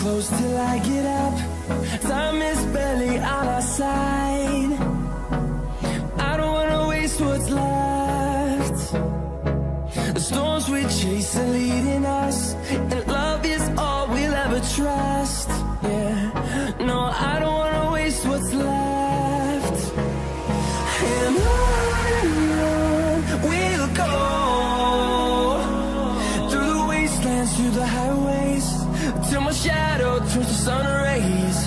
close till I get up. Time is barely on our side. I don't wanna waste what's left. The storms we chase are leading us, and love is all we'll ever trust. Yeah, no, I don't wanna waste what's left. And on we'll go, through the wastelands, through the highways, till my shadow turns to sun rays.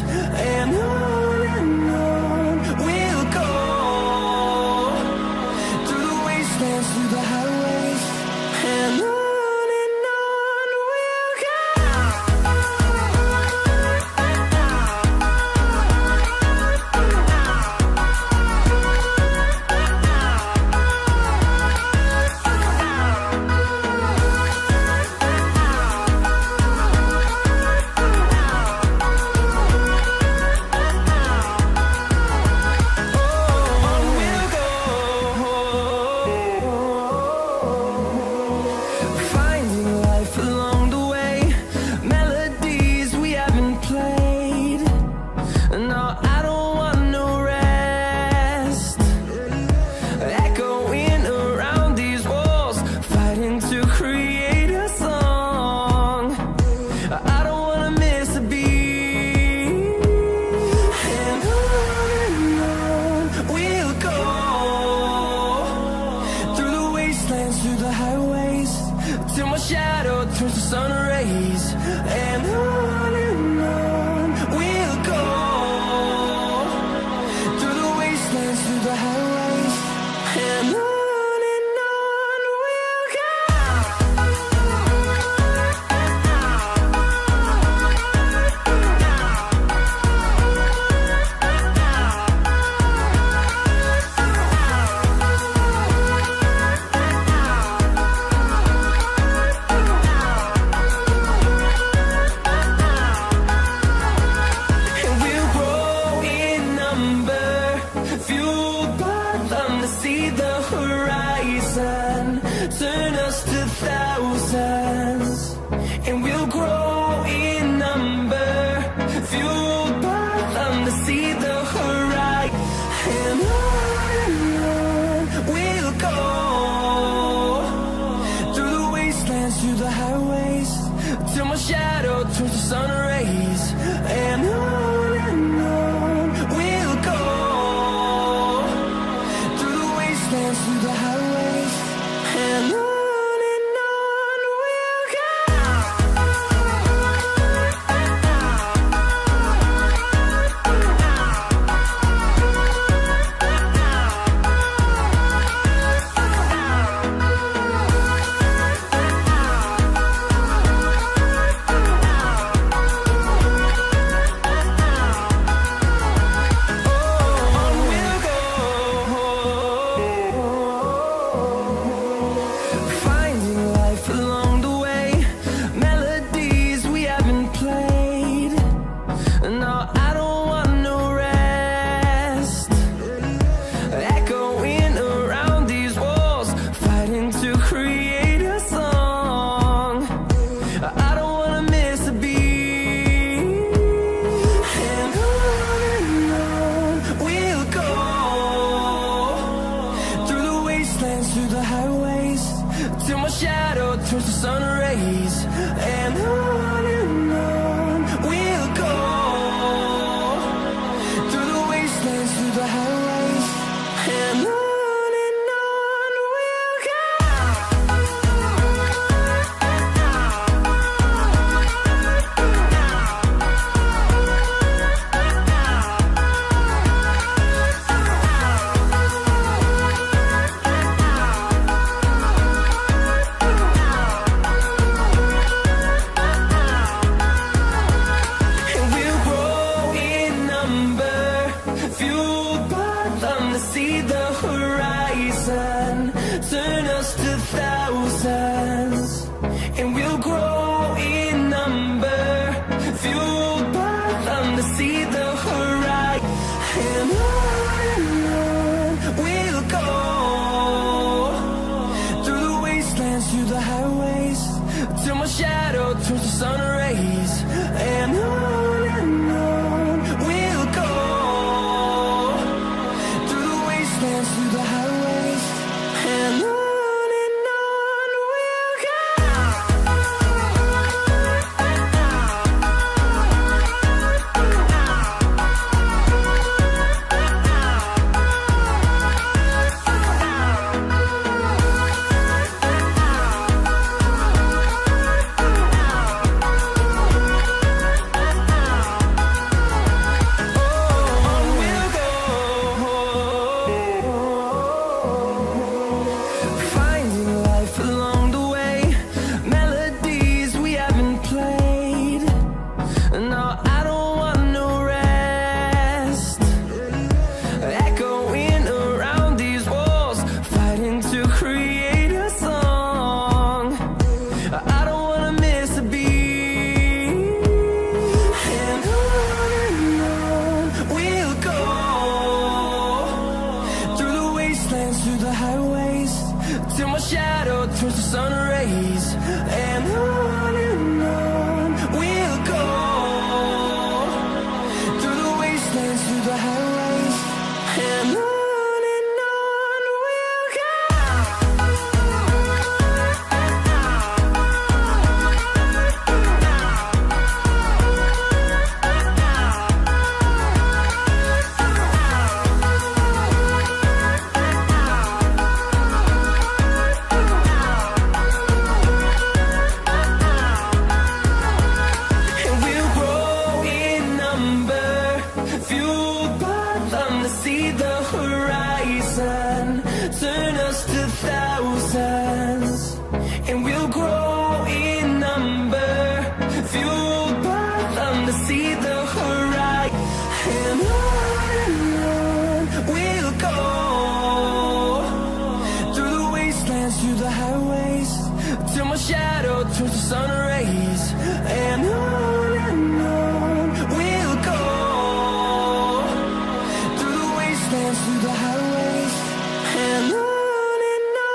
And on we'll go, through the wastelands, through the highways, and on we'll go. Through the highways, till my shadow turns to sun rays. And on we'll go, through the wastelands, through the highways, and on we'll go. Turn us to thousands, and we'll grow in number, fueled by them to see the horizon. And on we'll go, through the wastelands, through the highways, till my shadow turns to sun rays. And on we'll go, through the wastelands, through the highways, and on we'll go. Through the highways, till my shadow turns to sun rays. And on we'll go, through the wastelands, through the highways, and on we'll go. Turn us to thousands, and we'll grow in number, fueled by them to see the horizon. And on we'll go, through the wastelands, through the highways, till my shadow turns to sun rays. And on towards the sun rays, and on we'll go, through the wastelands, through the highways, and on we'll go. Turn us to thousands, and we'll grow in number, fueled by them to see the horizon. And on we'll go, through the wastelands, through the highways, till my shadow turns to sun rays. And on we'll go, through the wastelands, through the highways, and on we'll go.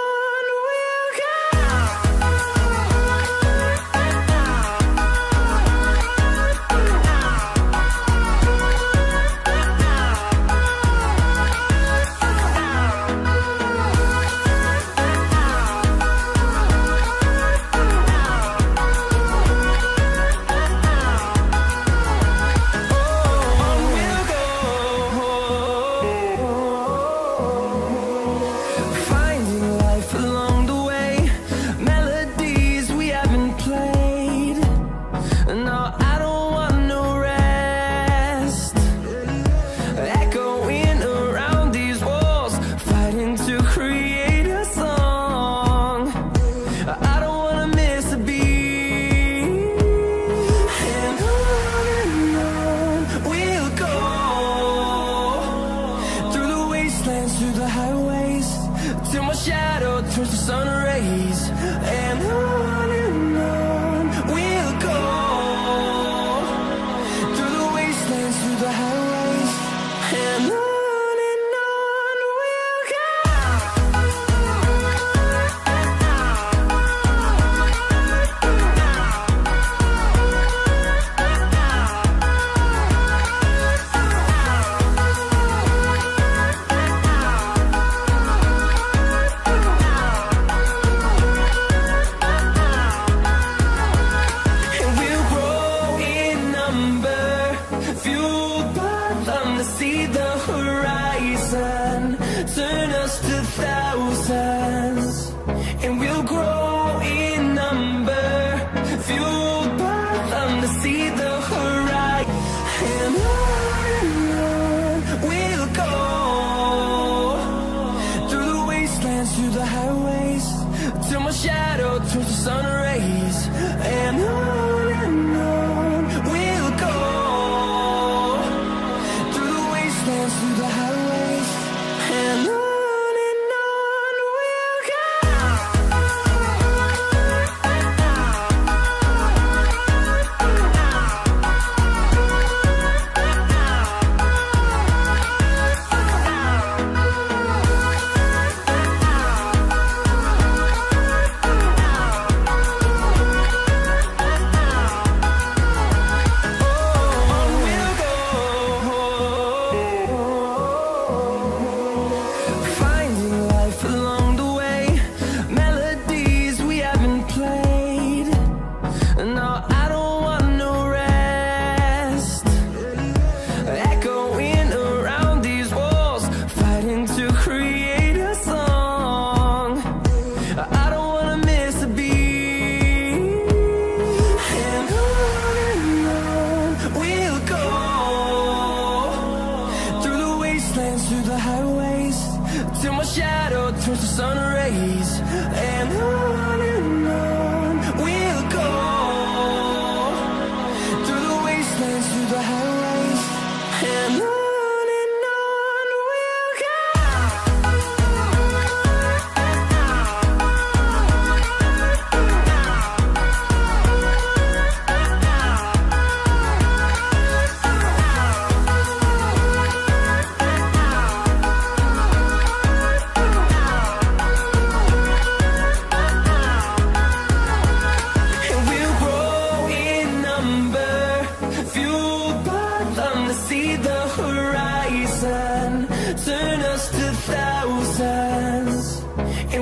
Through the highways, till my shadow turns to sun rays, and on we'll go, through the wastelands, through the highways, and on we'll go. Turn us to thousands, and we'll grow in number, fueled by them to see the horizon. And on we'll go, through the wastelands, through the highways, till my shadow turns to sun rays. And on we'll go, through the wastelands, through the highways, and on we'll go.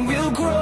and we'll grow.